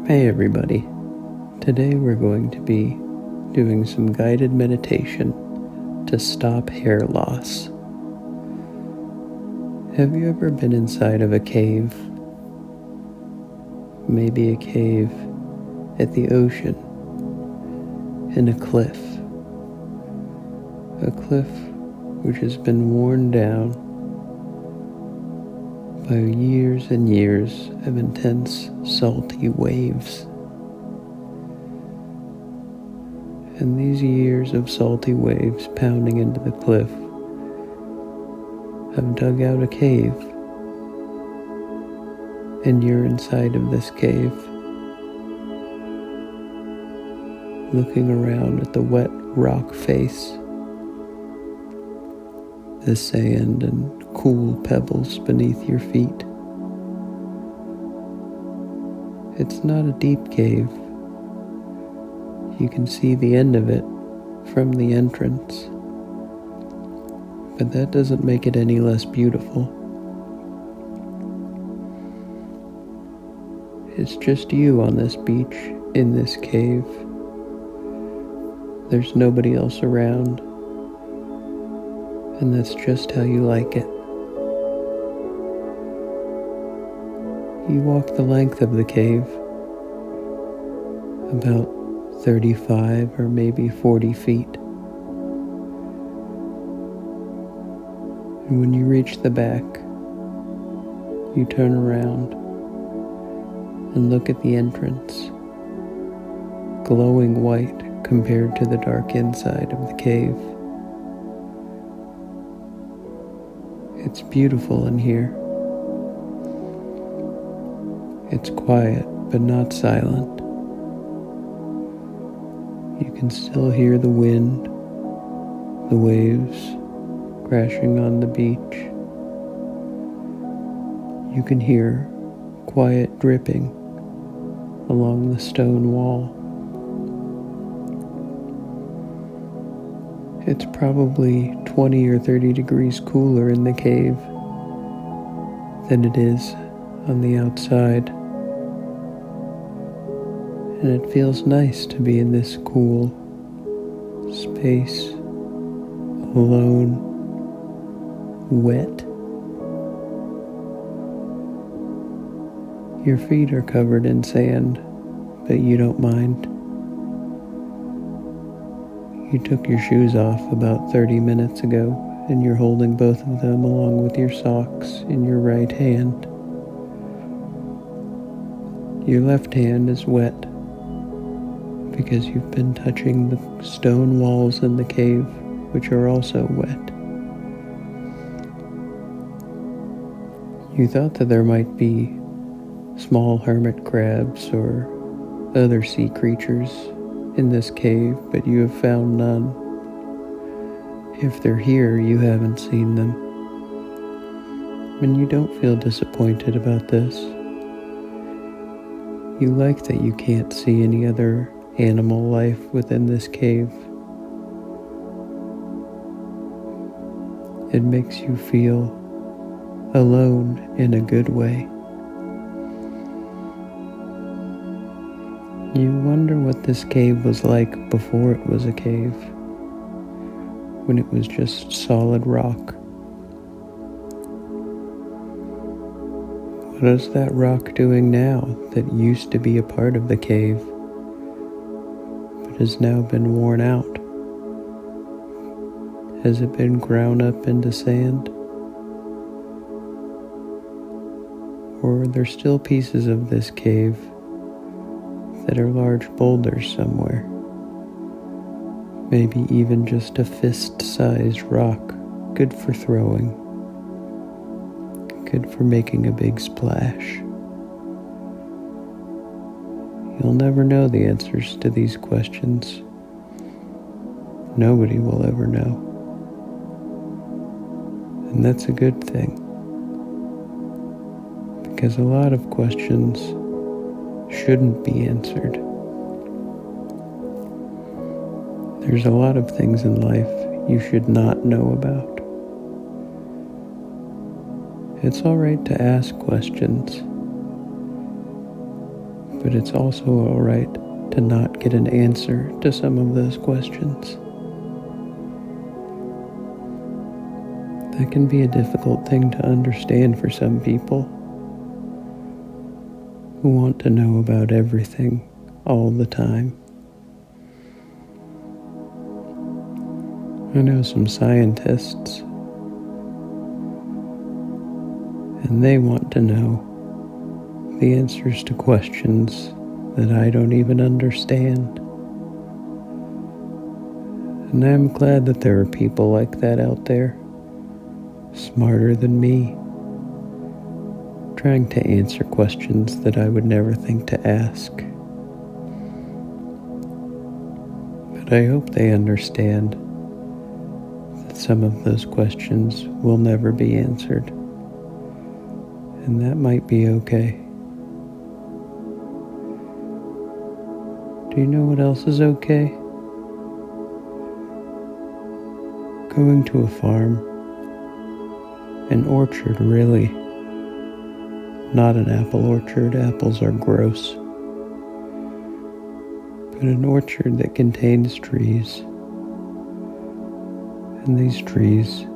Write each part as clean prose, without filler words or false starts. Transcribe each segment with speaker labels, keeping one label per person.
Speaker 1: Hey everybody, today we're going to be doing some guided meditation to stop hair loss. Have you ever been inside of a cave? Maybe a cave at the ocean, in a cliff which has been worn down by years and years of intense salty waves. And these years of salty waves pounding into the cliff have dug out a cave, and you're inside of this cave, looking around at the wet rock face, the sand and cool pebbles beneath your feet. It's not a deep cave. You can see the end of it from the entrance, but that doesn't make it any less beautiful. It's just you on this beach, in this cave. There's nobody else around, and that's just how you like it. You walk the length of the cave, about 35 or maybe 40 feet. And when you reach the back, you turn around and look at the entrance, glowing white compared to the dark inside of the cave. It's beautiful in here. It's quiet, but not silent. You can still hear the wind, the waves crashing on the beach. You can hear quiet dripping along the stone wall. It's probably 20 or 30 degrees cooler in the cave than it is on the outside. And it feels nice to be in this cool space, alone, wet. Your feet are covered in sand, but you don't mind. You took your shoes off about 30 minutes ago, and you're holding both of them along with your socks in your right hand. Your left hand is wet because you've been touching the stone walls in the cave, which are also wet. You thought that there might be small hermit crabs or other sea creatures in this cave, but you have found none. If they're here, you haven't seen them. And you don't feel disappointed about this. You like that you can't see any other animal life within this cave. It makes you feel alone in a good way. You wonder what this cave was like before it was a cave, when it was just solid rock. What is that rock doing now that used to be a part of the cave, but has now been worn out? Has it been ground up into sand? Or are there still pieces of this cave that are large boulders somewhere? Maybe even just a fist-sized rock, good for throwing, good for making a big splash. You'll never know the answers to these questions. Nobody will ever know. And that's a good thing, because a lot of questions shouldn't be answered. There's a lot of things in life you should not know about. It's all right to ask questions, But it's also alright to not get an answer to some of those questions. That can be a difficult thing to understand for some people who want to know about everything all the time. I know some scientists, and they want to know the answers to questions that I don't even understand. And I'm glad that there are people like that out there, smarter than me, trying to answer questions that I would never think to ask. But I hope they understand that some of those questions will never be answered, and that might be okay. Do you know what else is okay? Going to a farm, an orchard really, not an apple orchard, apples are gross, but an orchard that contains trees, and these trees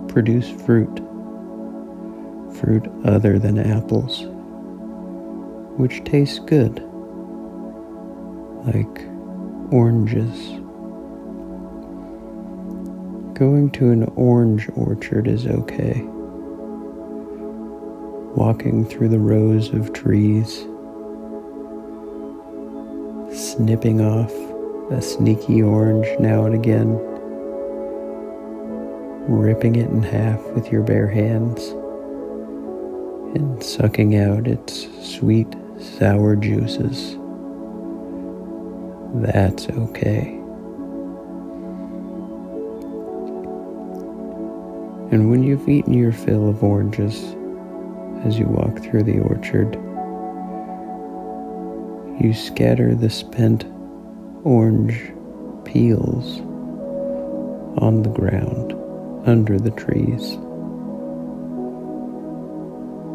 Speaker 1: produce fruit other than apples, which tastes good, like oranges. Going to an orange orchard is okay. Walking through the rows of trees, snipping off a sneaky orange now and again, ripping it in half with your bare hands, and sucking out its sweet, sour juices. That's okay. And when you've eaten your fill of oranges, as you walk through the orchard, you scatter the spent orange peels on the ground under the trees.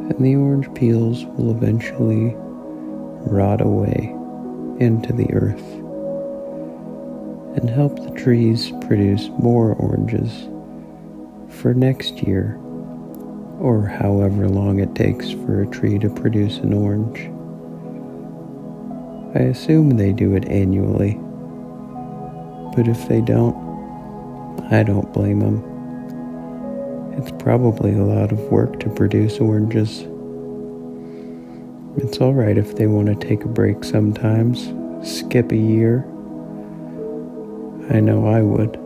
Speaker 1: And the orange peels will eventually rot away into the earth and help the trees produce more oranges for next year, or however long it takes for a tree to produce an orange. I assume they do it annually, but if they don't, I don't blame them. It's probably a lot of work to produce oranges. It's alright if they want to take a break sometimes, skip a year. I know I would.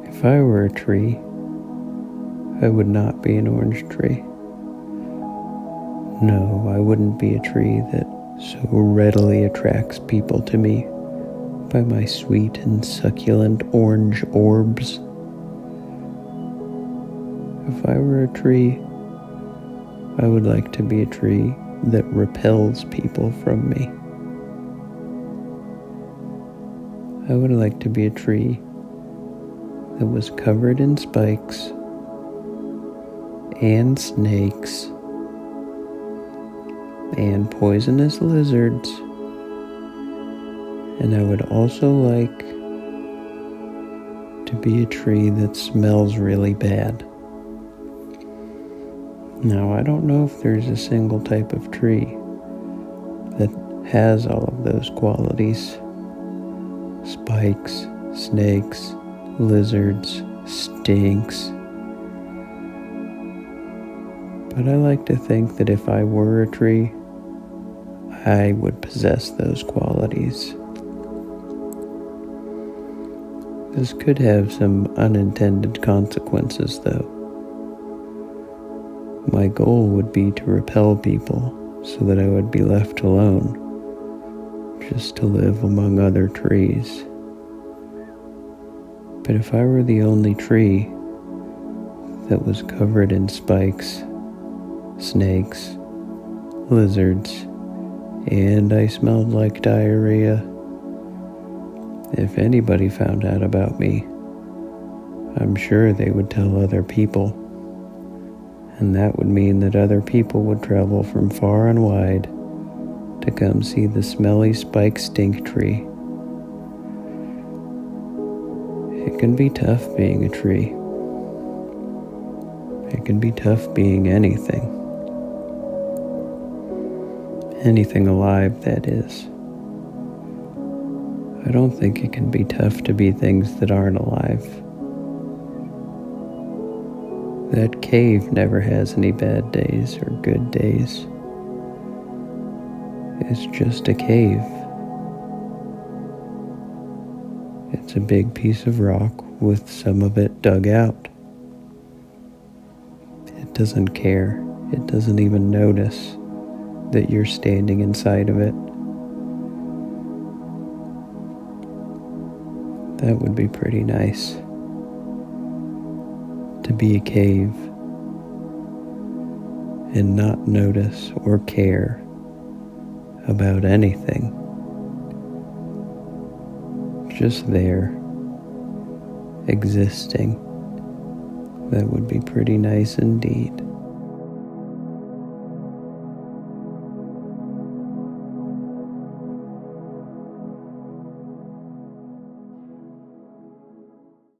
Speaker 1: If I were a tree, I would not be an orange tree. No, I wouldn't be a tree that so readily attracts people to me by my sweet and succulent orange orbs. If I were a tree, I would like to be a tree that repels people from me. I would like to be a tree that was covered in spikes and snakes and poisonous lizards, and I would also like to be a tree that smells really bad. Now, I don't know if there's a single type of tree that has all of those qualities: spikes, snakes, lizards, stinks. But I like to think that if I were a tree, I would possess those qualities. This could have some unintended consequences, though. My goal would be to repel people so that I would be left alone, just to live among other trees. But if I were the only tree that was covered in spikes, snakes, lizards, and I smelled like diarrhea, if anybody found out about me, I'm sure they would tell other people, And that would mean that other people would travel from far and wide to come see the smelly spike stink tree. It can be tough being a tree. It can be tough being anything. Anything alive, that is. I don't think it can be tough to be things that aren't alive. That cave never has any bad days or good days. It's just a cave. It's a big piece of rock with some of it dug out. It doesn't care. It doesn't even notice that you're standing inside of it. That would be pretty nice. To be a cave and not notice or care about anything. Just there, existing. That would be pretty nice indeed.